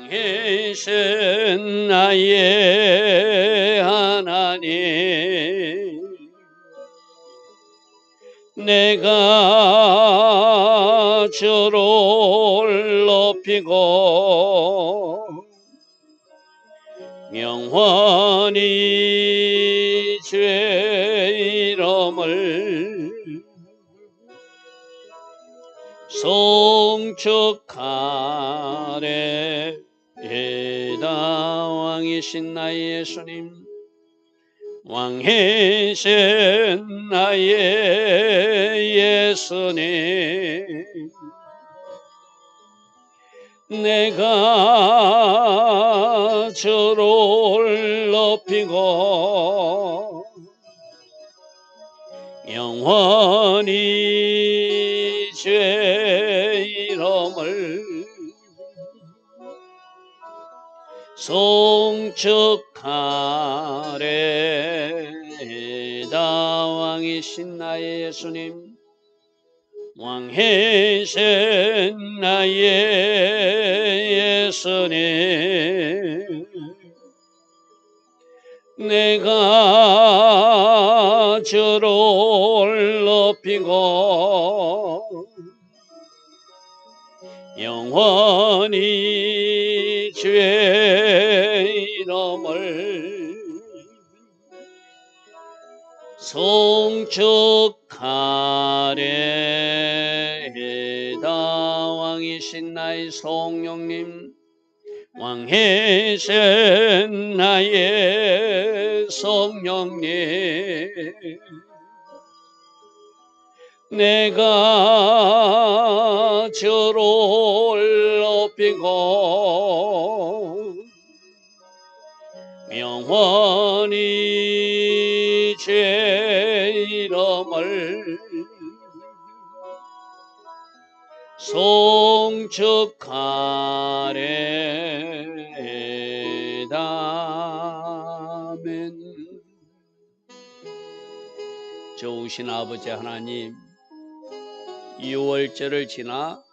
왕이신 나의 하나님, 내가 주를 높이고 영원히 주의 이름을 송축하리이다. 왕이신 나의 예수님, 왕이신 나의 예수님, 내가 주를 높이고 영원히 주의 이름을 송축하리이다. 왕이신 나의 예수님, 왕이신 나의 예수님, 내가 주를 높이고 영원히 주의 이름을 송축하리이다. 왕이신 나의 성령님, 왕이신 나의 성령님, 내가 주를 높이고 영원히 주의 이름을 송축하리이다. 아멘. 좋으신 아버지 하나님, 6월절을 지나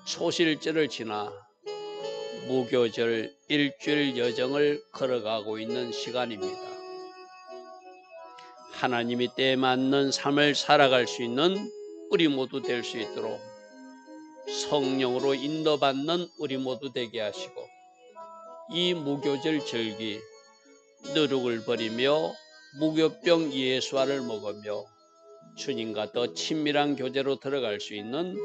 초실절을 지나 무교절 일주일 여정을 걸어가고 있는 시간입니다. 하나님이 때에 맞는 삶을 살아갈 수 있는 우리 모두 될 수 있도록 성령으로 인도받는 우리 모두 되게 하시고, 이 무교절 절기 누룩을 버리며 무교병 예수화를 먹으며 주님과 더 친밀한 교제로 들어갈 수 있는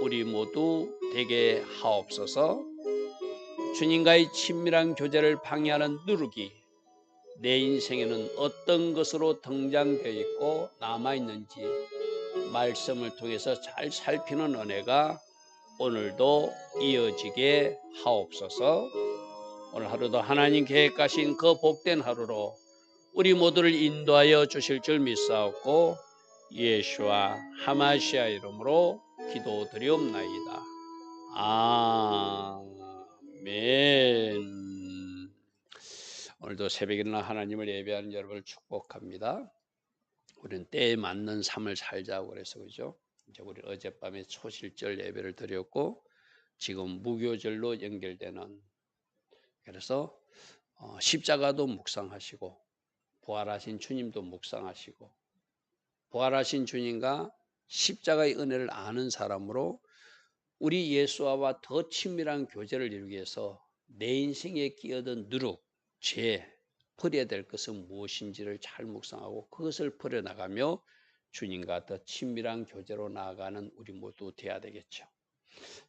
우리 모두 되게 하옵소서. 주님과의 친밀한 교제를 방해하는 누룩이 내 인생에는 어떤 것으로 등장되어 있고 남아있는지 말씀을 통해서 잘 살피는 은혜가 오늘도 이어지게 하옵소서. 오늘 하루도 하나님 계획하신 그 복된 하루로 우리 모두를 인도하여 주실 줄 믿사옵고 예수와 하마시아 이름으로 기도드리옵나이다. 아멘. 오늘도 새벽이나 하나님을 예배하는 여러분을 축복합니다. 우리는 때에 맞는 삶을 살자고 그래서 그죠? 이제 우리 어젯밤에 초실절 예배를 드렸고 지금 무교절로 연결되는, 그래서 십자가도 묵상하시고 부활하신 주님도 묵상하시고, 부활하신 주님과 십자가의 은혜를 아는 사람으로 우리 예수와 더 친밀한 교제를 이루기 위해서 내 인생에 끼어든 누룩, 죄, 버려야 될 것은 무엇인지를 잘 묵상하고 그것을 버려나가며 주님과 더 친밀한 교제로 나아가는 우리 모두 되어야 되겠죠.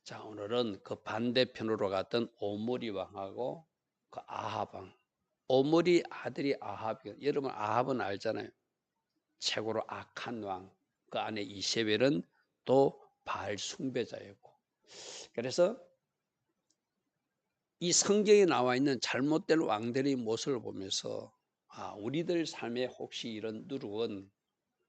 자, 오늘은 그 반대편으로 갔던 오므리 왕하고 그 아합 왕, 오므리 아들이 아합이에요. 여러분 아합은 알잖아요. 최고로 악한 왕, 그 안에 이세벨은 또 바알 숭배자였고. 그래서 이 성경에 나와 있는 잘못된 왕들의 모습을 보면서 우리들 삶에 혹시 이런 누룩은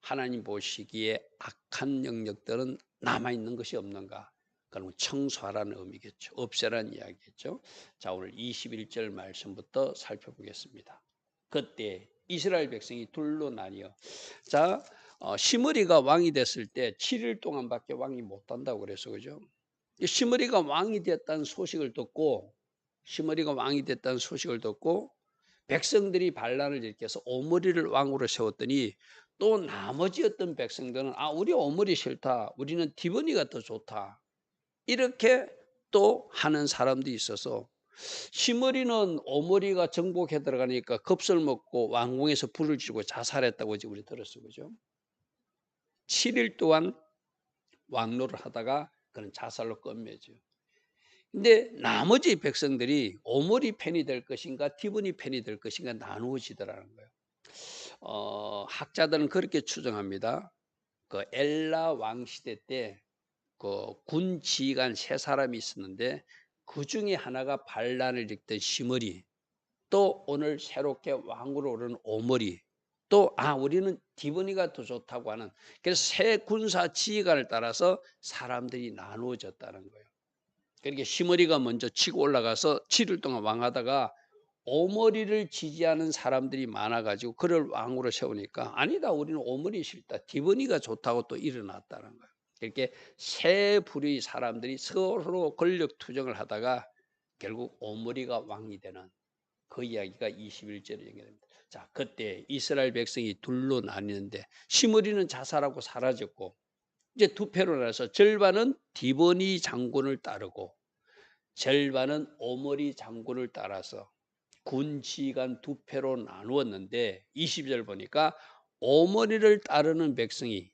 하나님 보시기에 악한 영역들은 남아있는 것이 없는가? 그럼 청소하라는 의미겠죠. 없애라는 이야기겠죠. 자, 오늘 21절 말씀부터 살펴보겠습니다. 그때 이스라엘 백성이 둘로 나뉘어. 자, 시므리가 왕이 됐을 때 7일 동안밖에 왕이 못한다고 그래서 그죠. 시므리가 왕이 됐다는 소식을 듣고 백성들이 반란을 일으켜서 오므리를 왕으로 세웠더니 또 나머지 어떤 백성들은 우리 오므리 싫다. 우리는 디브니가 더 좋다. 이렇게 또 하는 사람도 있어서 시므리는 오므리가 정복해 들어가니까 겁을 먹고 왕궁에서 불을 지르고 자살했다고 우리 들었어요. 그죠? 7일 동안 왕노를 하다가 그는 자살로 끝맺죠. 근데 나머지 백성들이 오므리 편이 될 것인가 디브니 편이 될 것인가 나누어지더라는 거예요. 학자들은 그렇게 추정합니다. 그 엘라 왕 시대 때 그 군 지휘관 세 사람이 있었는데 그 중에 하나가 반란을 일으켰던 시므리, 또 오늘 새롭게 왕으로 오른 오므리, 또 우리는 디브니가 더 좋다고 하는, 그래서 새 군사 지휘관을 따라서 사람들이 나누어졌다는 거예요. 그러니까 시므리가 먼저 치고 올라가서 7일 동안 왕하다가 오므리를 지지하는 사람들이 많아가지고 그를 왕으로 세우니까 아니다, 우리는 오므리 싫다, 디브니가 좋다고 또 일어났다는 거예요. 이렇게 세 부류의 사람들이 서로 권력 투쟁을 하다가 결국 오므리가 왕이 되는 그 이야기가 21절에 연결됩니다. 자, 그때 이스라엘 백성이 둘로 나뉘는데 시므리는 자살하고 사라졌고 이제 두 패로 나눠서 절반은 디보니 장군을 따르고 절반은 오므리 장군을 따라서 군 지휘관 두 패로 나누었는데 20절 보니까 오므리를 따르는 백성이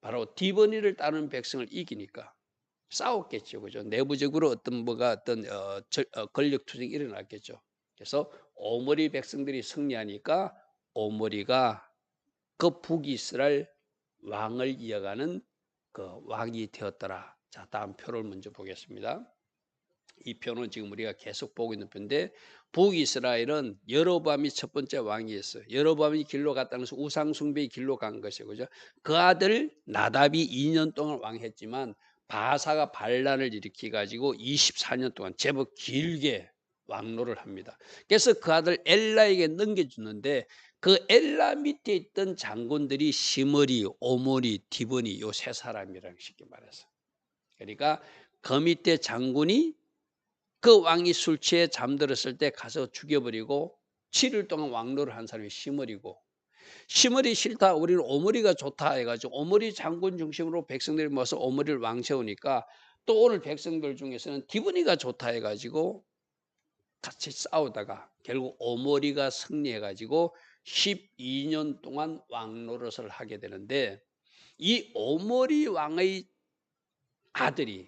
바로 디보니를 따르는 백성을 이기니까 싸웠겠죠. 그죠? 내부적으로 어떤 권력 투쟁이 일어났겠죠. 그래서 오므리 백성들이 승리하니까 오므리가 그 북이스라엘 왕을 이어가는 그 왕이 되었더라. 자, 다음 표를 먼저 보겠습니다. 이 표는 지금 우리가 계속 보고 있는 표인데 북이스라엘은 여로보암이 첫 번째 왕이었어요. 여로보암이 길로 갔다는 것은 우상 숭배의 길로 간 것이죠. 그죠? 그 아들 나답이 2년 동안 왕했지만 바사가 반란을 일으키 가지고 24년 동안 제법 길게 왕노를 합니다. 그래서 그 아들 엘라에게 넘겨주는데 그 엘라 밑에 있던 장군들이 시므리, 오므리, 디브니 요 세 사람이라는 쉽게 말해서. 그러니까 그 밑에 장군이 그 왕이 술 취해 잠들었을 때 가서 죽여버리고 7일 동안 왕노를 한 사람이 시므리고, 시므리 싫다, 우리는 오므리가 좋다 해가지고 오므리 장군 중심으로 백성들이 모여서 오므리를 왕 세우니까 또 오늘 백성들 중에서는 디브니가 좋다 해가지고 같이 싸우다가 결국 오므리가 승리해가지고 12년 동안 왕 노릇을 하게 되는데 이 오므리 왕의 아들이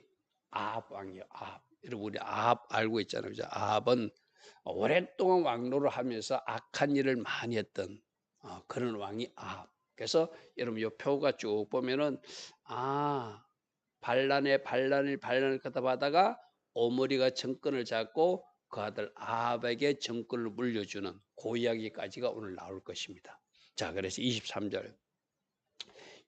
아합 왕이에요. 아합. 여러분 우리 아합 알고 있잖아요. 그죠? 아합은 오랫동안 왕노를 하면서 악한 일을 많이 했던 그런 왕이 아합. 그래서 여러분 이 표가 쭉 보면은 반란을 거듭하다가 오므리가 정권을 잡고 그 아들 아합에게 정권을 물려주는 그 이야기까지가 오늘 나올 것입니다. 자, 그래서 23절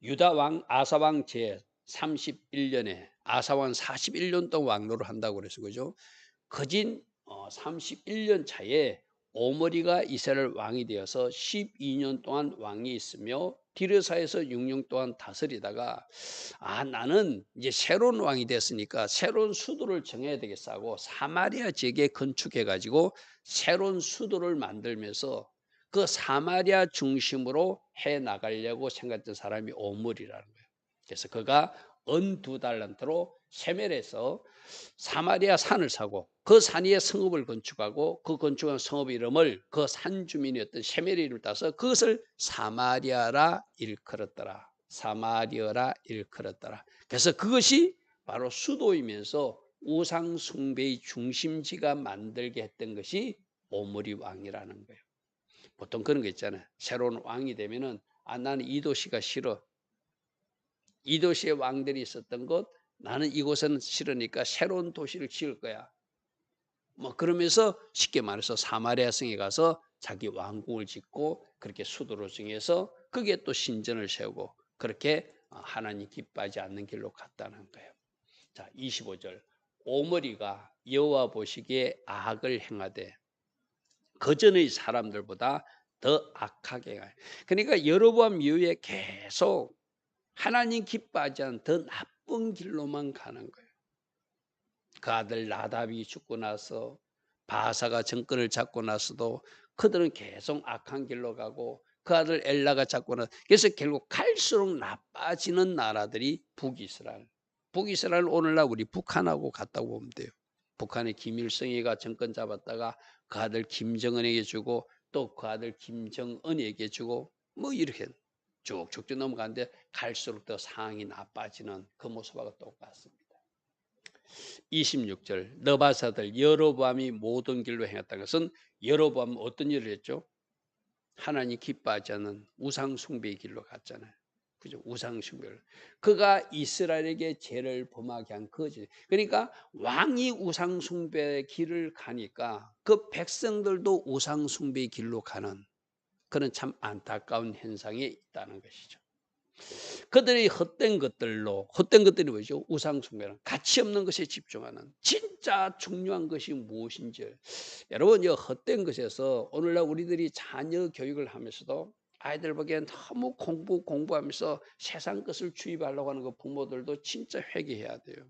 유다 왕 아사 왕 제 31년에 아사 왕 41년 동안 왕노를 한다고 그래서 그죠? 거진 31년 차에 오므리가 이스라엘 왕이 되어서 12년 동안 왕이 있으며 디르사에서 6년 동안 다스리다가 나는 이제 새로운 왕이 됐으니까 새로운 수도를 정해야 되겠어 하고 사마리아 지역에 건축해 가지고 새로운 수도를 만들면서 그 사마리아 중심으로 해 나가려고 생각했던 사람이 오므리라는 거예요. 그래서 그가 은 2달란트로 세멜에서 사마리아 산을 사고 그 산 위에 성읍을 건축하고 그 건축한 성읍 이름을 그 산 주민이었던 세멜의 이름을 따서 그것을 사마리아라 일컬었더라. 사마리아라 일컬었더라. 그래서 그것이 바로 수도이면서 우상 숭배의 중심지가 만들게 했던 것이 오므리 왕이라는 거예요. 보통 그런 거 있잖아요. 새로운 왕이 되면은 나는 이 도시가 싫어. 이 도시에 왕들이 있었던 곳, 나는 이곳은 싫으니까 새로운 도시를 지을 거야. 뭐 그러면서 쉽게 말해서 사마리아 성에 가서 자기 왕궁을 짓고 그렇게 수도로 정해서 거기에 또 신전을 세우고 그렇게 하나님 기뻐하지 않는 길로 갔다는 거예요. 자, 25절. 오므리가 여호와 보시기에 악을 행하되 그전의 사람들보다 더 악하게 가요. 그러니까 여로보암 이후에 계속 하나님 기뻐하지 않는 더 나쁜 길로만 가는 거예요. 그 아들 나답이 죽고 나서 바사가 정권을 잡고 나서도 그들은 계속 악한 길로 가고 그 아들 엘라가 잡고 나서 그래서 결국 갈수록 나빠지는 나라들이 북이스라엘. 북이스라엘 오늘날 우리 북한하고 같다고 보면 돼요. 북한의 김일성이가 정권 잡았다가 그 아들 김정은에게 주고 또 그 아들 김정은에게 주고 뭐 이렇게 쭉쭉 넘어가는데 갈수록 더 상황이 나빠지는 그 모습하고 똑같습니다. 26절 너바사들 여로보암이 모든 길로 행했다는 것은 여로보암은 어떤 일을 했죠? 하나님 기뻐하지 않는 우상 숭배의 길로 갔잖아요. 그죠? 우상 숭배를. 그가 이스라엘에게 죄를 범하게 한 거지. 그러니까 왕이 우상 숭배의 길을 가니까 그 백성들도 우상 숭배의 길로 가는 그런 참 안타까운 현상이 있다는 것이죠. 그들이 헛된 것들이 뭐죠? 우상숭배는 가치 없는 것에 집중하는 진짜 중요한 것이 무엇인지 여러분 이 헛된 것에서 오늘날 우리들이 자녀 교육을 하면서도 아이들 보기엔 너무 공부하면서 세상 것을 주입하려고 하는 그 부모들도 진짜 회개해야 돼요.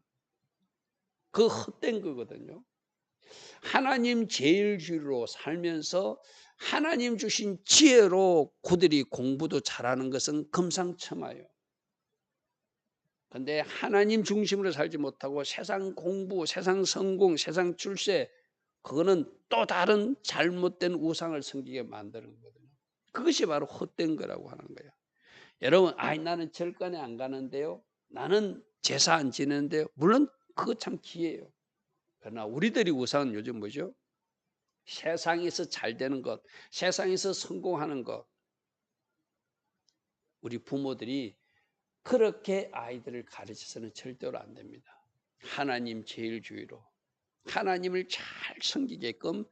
그 헛된 거거든요. 하나님 제일주의로 살면서 하나님 주신 지혜로 그들이 공부도 잘하는 것은 금상첨화예요. 근데 하나님 중심으로 살지 못하고 세상 공부, 세상 성공, 세상 출세 그거는 또 다른 잘못된 우상을 섬기게 만드는 거거든요. 그것이 바로 헛된 거라고 하는 거예요. 여러분, 나는 절간에 안 가는데요. 나는 제사 안 지내는데요. 물론 그거 참 기회예요. 그러나 우리들이 우상은 요즘 뭐죠? 세상에서 잘 되는 것, 세상에서 성공하는 것. 우리 부모들이 그렇게 아이들을 가르쳐서는 절대로 안 됩니다. 하나님 제일주의로 하나님을 잘 섬기게끔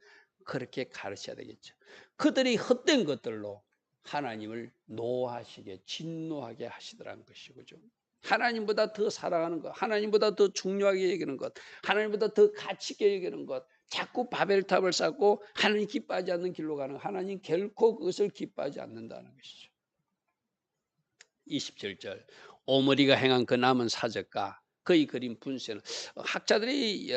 그렇게 가르쳐야 되겠죠. 그들이 헛된 것들로 하나님을 노하시게 진노하게 하시더라는 것이고 하나님보다 더 사랑하는 것, 하나님보다 더 중요하게 여기는 것, 하나님보다 더 가치 있게 여기는 것, 자꾸 바벨탑을 쌓고 하나님 기뻐하지 않는 길로 가는 하나님 결코 그것을 기뻐하지 않는다는 것이죠. 27절 오므리가 행한 그 남은 사적과 그의 그린 분쇄는 학자들이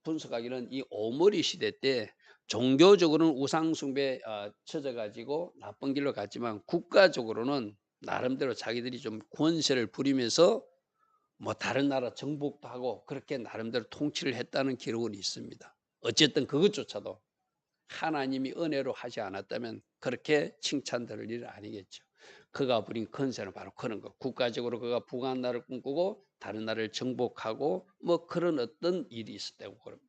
분석하기는 이 오므리 시대 때 종교적으로는 우상숭배에 처져가지고 나쁜 길로 갔지만 국가적으로는 나름대로 자기들이 좀 권세를 부리면서 뭐 다른 나라 정복도 하고 그렇게 나름대로 통치를 했다는 기록은 있습니다. 어쨌든 그것조차도 하나님이 은혜로 하지 않았다면 그렇게 칭찬될 일은 아니겠죠. 그가 부린 건세는 바로 그런 것. 국가적으로 그가 북한 나라를 꿈꾸고 다른 나라를 정복하고 뭐 그런 어떤 일이 있었다고 그럽니다.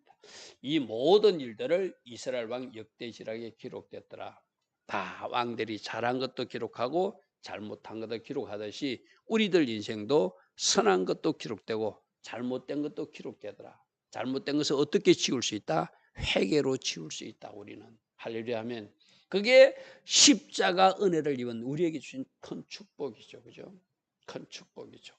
이 모든 일들을 이스라엘 왕 역대지락에 기록됐더라. 다 왕들이 잘한 것도 기록하고 잘못한 것도 기록하듯이 우리들 인생도 선한 것도 기록되고 잘못된 것도 기록되더라. 잘못된 것을 어떻게 지울 수 있다? 회개로 지울 수 있다. 우리는 할렐루야 하면 그게 십자가 은혜를 입은 우리에게 주신 큰 축복이죠. 그죠? 큰 축복이죠.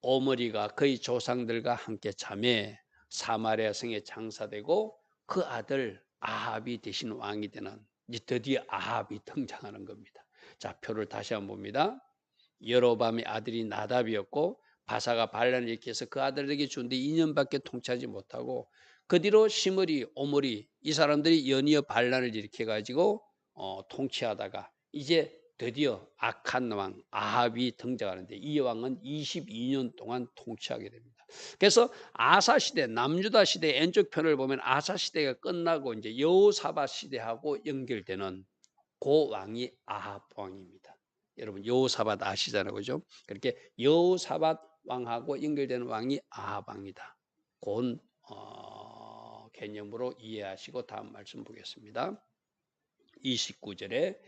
오므리가 그의 조상들과 함께 참에 사마리아 성에 장사되고 그 아들 아합이 대신 왕이 되는 이제 드디어 아합이 등장하는 겁니다. 자, 표를 다시 한번 봅니다. 여로밤의 아들이 나답이었고 바사가 반란을 일으켜서 그 아들에게 준데 2년밖에 통치하지 못하고 그 뒤로 시므리, 오므리 이 사람들이 연이어 반란을 일으켜 가지고 통치하다가 이제 드디어 악한 왕 아합이 등장하는데 이 왕은 22년 동안 통치하게 됩니다. 그래서 아사 시대, 남유다 시대 왼쪽 편을 보면 아사 시대가 끝나고 이제 여호사밧 시대하고 연결되는 그 왕이 아합 왕입니다. 여러분 여호사밧 아시잖아요, 그죠? 그렇게 여호사밧 왕하고 연결되는 왕이 아합 왕이다. 그런 개념으로 이해하시고 다음 말씀 보겠습니다. 29절에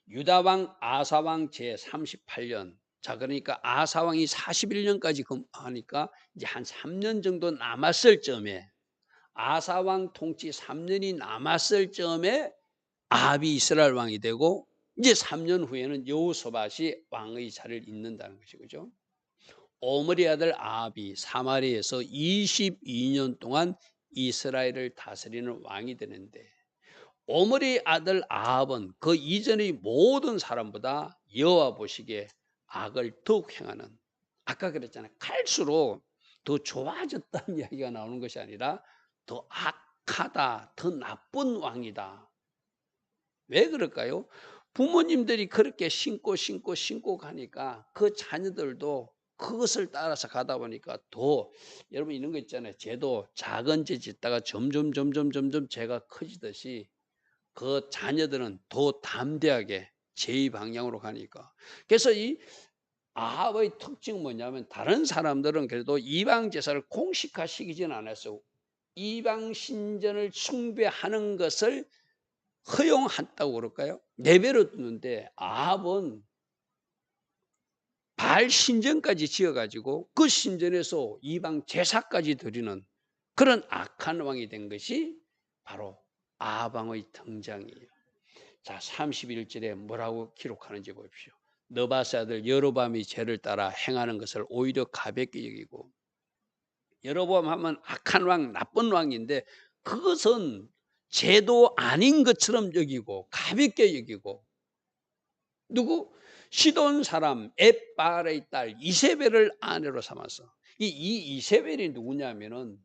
유다 왕 아사 왕 제 38년 자, 그러니까 아사 왕이 41년까지 하니까 이제 한 3년 정도 남았을 즈음에, 아사 왕 통치 3년이 남았을 즈음에 아합이 이스라엘 왕이 되고, 이제 3년 후에는 여호사밧이 왕의 자리를 잇는다는 것이, 그죠? 오므리 아들 아합이 사마리아에서 22년 동안 이스라엘을 다스리는 왕이 되는데, 오므리 아들 아합은 그 이전의 모든 사람보다 여호와 보시기에 악을 더욱 행하는, 아까 그랬잖아요. 갈수록 더 좋아졌다는 이야기가 나오는 것이 아니라 더 악하다, 더 나쁜 왕이다. 왜 그럴까요? 부모님들이 그렇게 신고 가니까 그 자녀들도 그것을 따라서 가다 보니까 더, 여러분 이런 거 있잖아요. 쟤도 작은 죄 짓다가 점점 죄가 커지듯이 그 자녀들은 더 담대하게 죄의 방향으로 가니까. 그래서 이 아합의 특징은 뭐냐면, 다른 사람들은 그래도 이방 제사를 공식화시키지는 않았어요. 이방 신전을 숭배하는 것을 허용한다고 그럴까요? 내버려 두는데, 아합은 바알 신전까지 지어가지고 그 신전에서 이방 제사까지 드리는 그런 악한 왕이 된 것이 바로 아합 왕의 등장이에요. 자, 31절에 뭐라고 기록하는지 보십시오. 느바스 아들 여로보암이 죄를 따라 행하는 것을 오히려 가볍게 여기고, 여로보암 하면 악한 왕, 나쁜 왕인데 그것은 죄도 아닌 것처럼 여기고 가볍게 여기고, 누구? 시돈 사람 엣바알의 딸 이세벨을 아내로 삼아서, 이 이세벨이 누구냐면은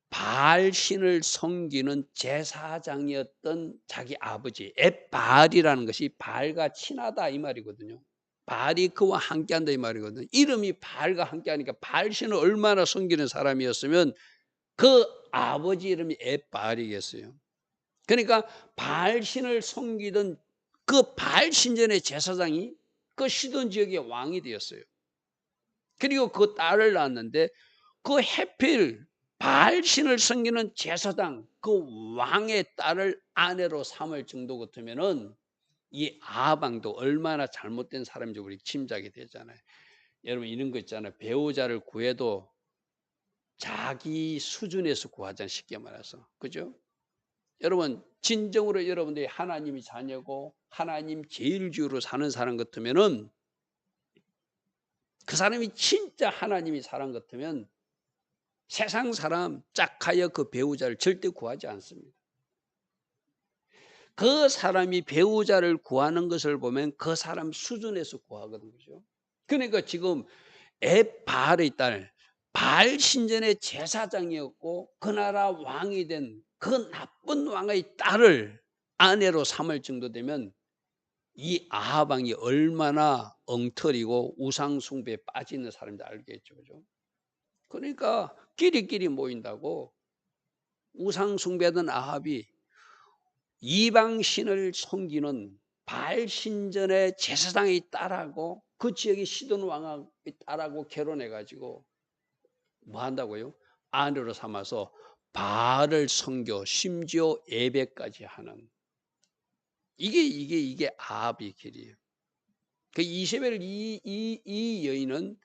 바알 신을 섬기는 제사장이었던 자기 아버지 엣바알이라는 것이 바알과 친하다 이 말이거든요. 바알이 그와 함께한다 이 말이거든요. 이름이 바알과 함께하니까 바알 신을 얼마나 섬기는 사람이었으면 그 아버지 이름이 엣바알이겠어요. 그러니까 바알 신을 섬기던 그 바알 신전의 제사장이 그 시돈 지역의 왕이 되었어요. 그리고 그 딸을 낳았는데, 그 해필 바알 신을 섬기는 제사장 그 왕의 딸을 아내로 삼을 정도 같으면은 이 아합 왕도 얼마나 잘못된 사람인지 우리 짐작이 되잖아요. 여러분 이런 거 있잖아요. 배우자를 구해도 자기 수준에서 구하잖아요. 쉽게 말해서. 그죠? 여러분 진정으로 여러분들이 하나님이 자녀고 하나님 제일주의로 사는 사람 같으면은, 그 사람이 진짜 하나님이 사람 같으면 세상 사람 짝하여 그 배우자를 절대 구하지 않습니다. 그 사람이 배우자를 구하는 것을 보면 그 사람 수준에서 구하거든요. 그러니까 지금 엣바알의 딸, 바알 신전의 제사장이었고 그 나라 왕이 된 그 나쁜 왕의 딸을 아내로 삼을 정도 되면 이 아합 왕이 얼마나 엉터리고 우상 숭배에 빠지는 사람인지 알겠죠. 그죠? 그러니까 끼리끼리 모인다고 우상 숭배하던 아합이 이방 신을 섬기는 바알 신전의 제사장의 딸하고 그 지역의 시돈 왕의 딸하고 결혼해 가지고 뭐 한다고요? 아내로 삼아서 바알을 섬겨 심지어 예배까지 하는, 이게 아합의 길이에요. 그 이세벨 이 여인은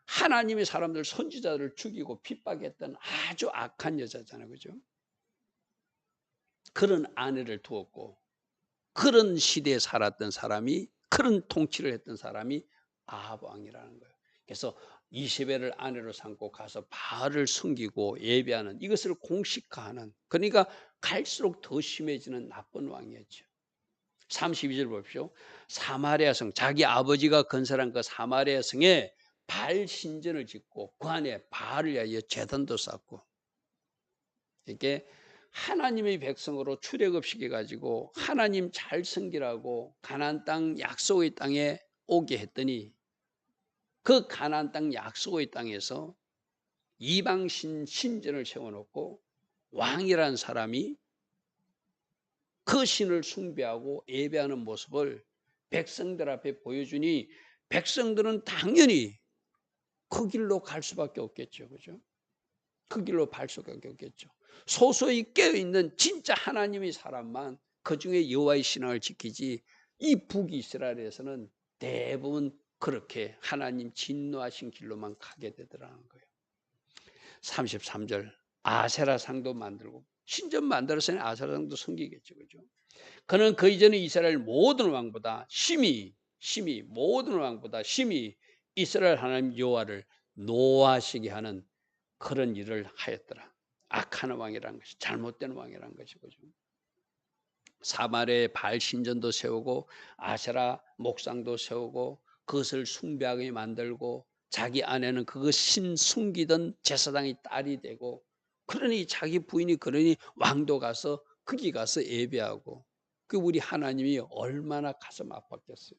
하나님의 사람들 선지자들을 죽이고 핍박했던 아주 악한 여자잖아요. 그죠? 그런 아내를 두었고 그런 시대에 살았던 사람이, 그런 통치를 했던 사람이 아합 왕이라는 거예요. 그래서 이세벨을 아내로 삼고 가서 바알을 섬기고 예배하는, 이것을 공식화하는, 그러니까 갈수록 더 심해지는 나쁜 왕이었죠. 32절 보십시오. 사마리아 성, 자기 아버지가 건설한 그 사마리아 성에 바알 신전을 짓고 그 안에 바알을 위하여 제단도 쌓고, 이게 하나님의 백성으로 출애굽시켜 가지고 하나님 잘 섬기라고 가나안 땅 약속의 땅에 오게 했더니, 그 가나안 땅 약속의 땅에서 이방 신전을 세워놓고 왕이라는 사람이 그 신을 숭배하고 예배하는 모습을 백성들 앞에 보여주니, 백성들은 당연히 그 길로 갈 수밖에 없겠죠. 그죠? 그 길로 갈 수밖에 없겠죠. 소소히 깨어있는 진짜 하나님의 사람만 그 중에 여호와의 신앙을 지키지, 이 북이스라엘에서는 대부분 그렇게 하나님 진노하신 길로만 가게 되더라는 거예요. 33절 아세라상도 만들고 신전 만들었으니 아세라상도 섬기겠죠. 그죠? 그는 그 이전에 이스라엘 모든 왕보다 심히 모든 왕보다 심히 이스라엘 하나님 여호와를 노하시게 하는 그런 일을 하였더라. 악한 왕이라는 것이 잘못된 왕이라는 것이죠. 사마리아에 바알 신전도 세우고 아세라 목상도 세우고 그것을 숭배하게 만들고 자기 아내는 그것 숨기던 제사장이 딸이 되고 그러니 자기 부인이 그러니 왕도 가서 거기 가서 예배하고 그 우리 하나님이 얼마나 가슴 아팠겠어요.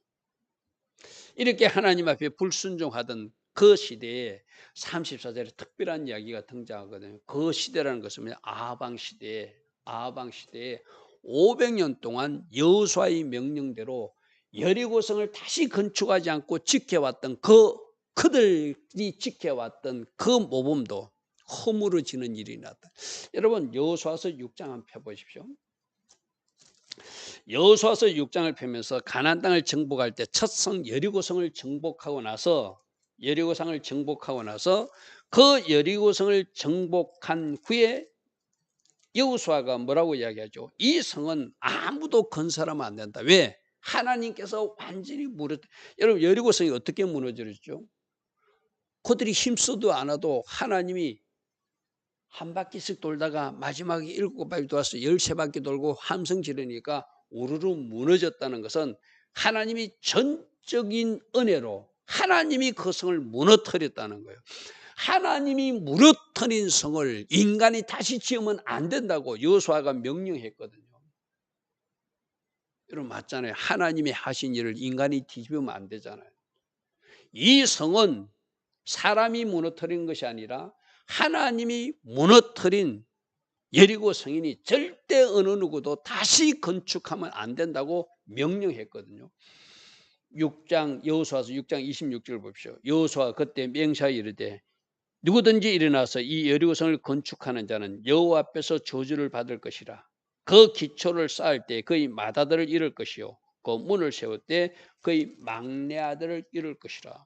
이렇게 하나님 앞에 불순종하던 그 시대에 34절에 특별한 이야기가 등장하거든요. 그 시대라는 것은 아방 시대에 500년 동안 여호수아의 명령대로 여리고성을 다시 건축하지 않고 지켜왔던 그들이 지켜왔던 그 모범도 허물어지는 일이 났다. 여러분 여호수아서 6장 한번 펴보십시오. 여호수아서 6장을 펴면서 가나안 땅을 정복할 때 첫 성 여리고성을 정복하고 나서 그 여리고성을 정복한 후에 여호수아가 뭐라고 이야기하죠? 이 성은 아무도 건설하면 안 된다. 왜? 하나님께서 완전히 여러분 여리고성이 어떻게 무너졌죠? 그들이 힘써도 않아도 하나님이 한 바퀴씩 돌다가 마지막에 7바퀴 돌아서 13바퀴 돌고 함성 지르니까 우르르 무너졌다는 것은 하나님이 전적인 은혜로 하나님이 그 성을 무너뜨렸다는 거예요. 하나님이 무너뜨린 성을 인간이 다시 지으면 안 된다고 여호수아가 명령했거든요. 여러분 맞잖아요. 하나님이 하신 일을 인간이 뒤집으면 안 되잖아요. 이 성은 사람이 무너뜨린 것이 아니라 하나님이 무너뜨린 여리고 성인이 절대 어느 누구도 다시 건축하면 안 된다고 명령했거든요. 6장 여호수아서 6장 26절 보십시오. 여호수아 그때 맹세하여 이르되 누구든지 일어나서 이 여리고성을 건축하는 자는 여호와 앞에서 저주를 받을 것이라. 그 기초를 쌓을 때 그의 맏아들을 잃을 것이요 그 문을 세울 때 그의 막내 아들을 잃을 것이라.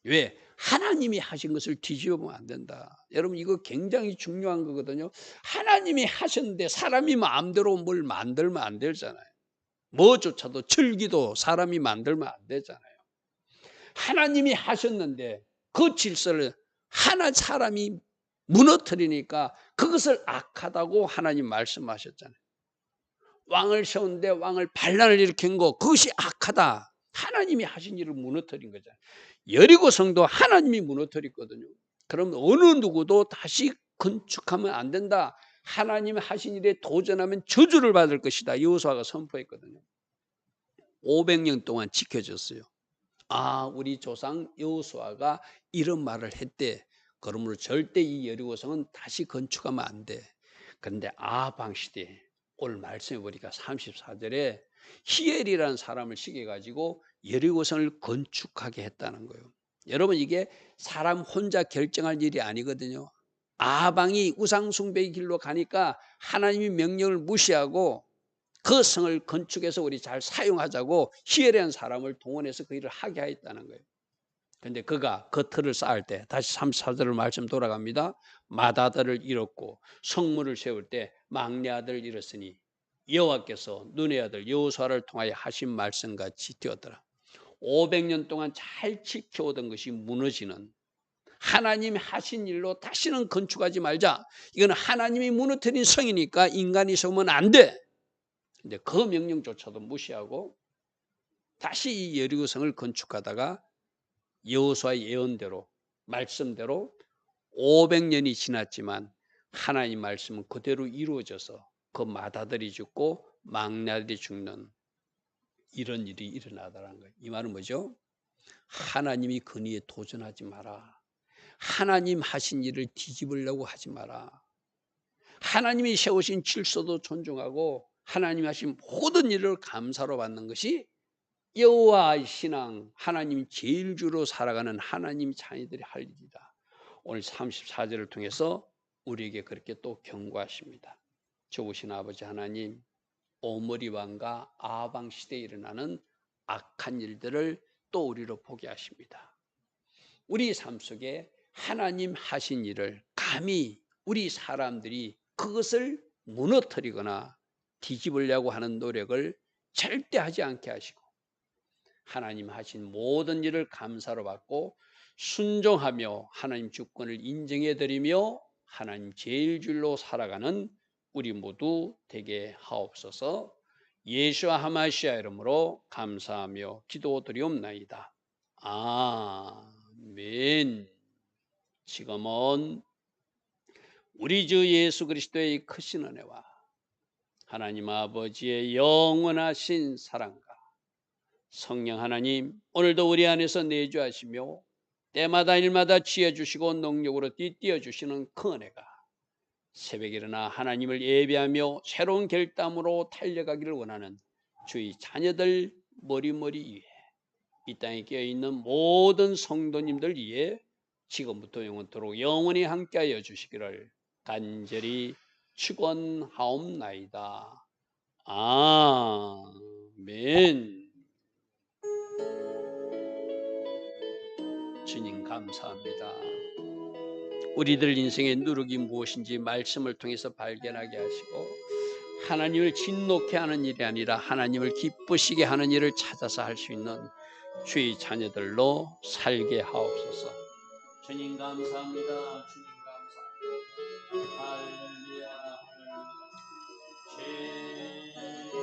왜? 하나님이 하신 것을 뒤집으면 안 된다. 여러분 이거 굉장히 중요한 거거든요. 하나님이 하셨는데 사람이 마음대로 뭘 만들면 안 되잖아요. 뭐조차도 철기도 사람이 만들면 안 되잖아요. 하나님이 하셨는데 그 질서를 사람이 무너뜨리니까 그것을 악하다고 하나님 말씀하셨잖아요. 왕을 세웠는데 왕을 반란을 일으킨 거 그것이 악하다. 하나님이 하신 일을 무너뜨린 거잖아요. 여리고 성도 하나님이 무너뜨렸거든요. 그럼 어느 누구도 다시 건축하면 안 된다. 하나님이 하신 일에 도전하면 저주를 받을 것이다. 여호수아가 선포했거든요. 500년 동안 지켜졌어요. 우리 조상 여호수아가 이런 말을 했대. 그러므로 절대 이 여리고성은 다시 건축하면 안 돼. 그런데 아방 시대에 오늘 말씀해 보니까 34절에 히엘이라는 사람을 시켜가지고 여리고성을 건축하게 했다는 거예요. 여러분 이게 사람 혼자 결정할 일이 아니거든요. 아방이 우상숭배의 길로 가니까 하나님의 명령을 무시하고 그 성을 건축해서 우리 잘 사용하자고 히엘이라는 사람을 동원해서 그 일을 하게 하였다는 거예요. 그런데 그가 그 틀을 쌓을 때 다시 34절 말씀 돌아갑니다. 맏아들을 잃었고 성문을 세울 때 막내 아들을 잃었으니 여호와께서 눈의 아들 여호수아를 통하여 하신 말씀같이 되었더라. 500년 동안 잘 지켜오던 것이 무너지는 하나님이 하신 일로 다시는 건축하지 말자. 이건 하나님이 무너뜨린 성이니까 인간이 세우면 안 돼. 근데 그 명령조차도 무시하고 다시 이 여리고성을 건축하다가 여호수아의 예언대로 말씀대로 500년이 지났지만 하나님 말씀은 그대로 이루어져서 그 맏아들이 죽고 막내 아들이 죽는 이런 일이 일어나더라는 거예요. 이 말은 뭐죠? 하나님이 건의에 도전하지 마라. 하나님 하신 일을 뒤집으려고 하지 마라. 하나님이 세우신 질서도 존중하고 하나님이 하신 모든 일을 감사로 받는 것이 여호와의 신앙, 하나님 제일 주로 살아가는 하나님 자녀들이 할 일이다. 오늘 34절을 통해서 우리에게 그렇게 또 경고하십니다. 좋으신 아버지 하나님, 오므리 왕과 아방 시대에 일어나는 악한 일들을 또 우리로 보게 하십니다. 우리 삶 속에 하나님 하신 일을 감히 우리 사람들이 그것을 무너뜨리거나 뒤집으려고 하는 노력을 절대 하지 않게 하시고, 하나님 하신 모든 일을 감사로 받고 순종하며 하나님 주권을 인정해드리며 하나님 제일 줄로 살아가는 우리 모두 되게 하옵소서. 예수와 하마시아 이름으로 감사하며 기도드리옵나이다. 아멘. 지금은 우리 주 예수 그리스도의 크신 은혜와 하나님 아버지의 영원하신 사랑과 성령 하나님, 오늘도 우리 안에서 내주하시며 때마다 일마다 지어주시고 능력으로 띠띠어주시는 그 은혜가 새벽에 일어나 하나님을 예배하며 새로운 결단으로 달려가기를 원하는 주의 자녀들 머리머리 위에, 이 땅에 깨어있는 모든 성도님들 위에 지금부터 영원토록 영원히 함께하여 주시기를 간절히 축원하옵나이다. 아멘. 주님 감사합니다. 우리들 인생의 누룩이 무엇인지 말씀을 통해서 발견하게 하시고 하나님을 진노케 하는 일이 아니라 하나님을 기쁘시게 하는 일을 찾아서 할 수 있는 주의 자녀들로 살게 하옵소서. 주님 감사합니다. 주님 감사합니다. 할렐루야.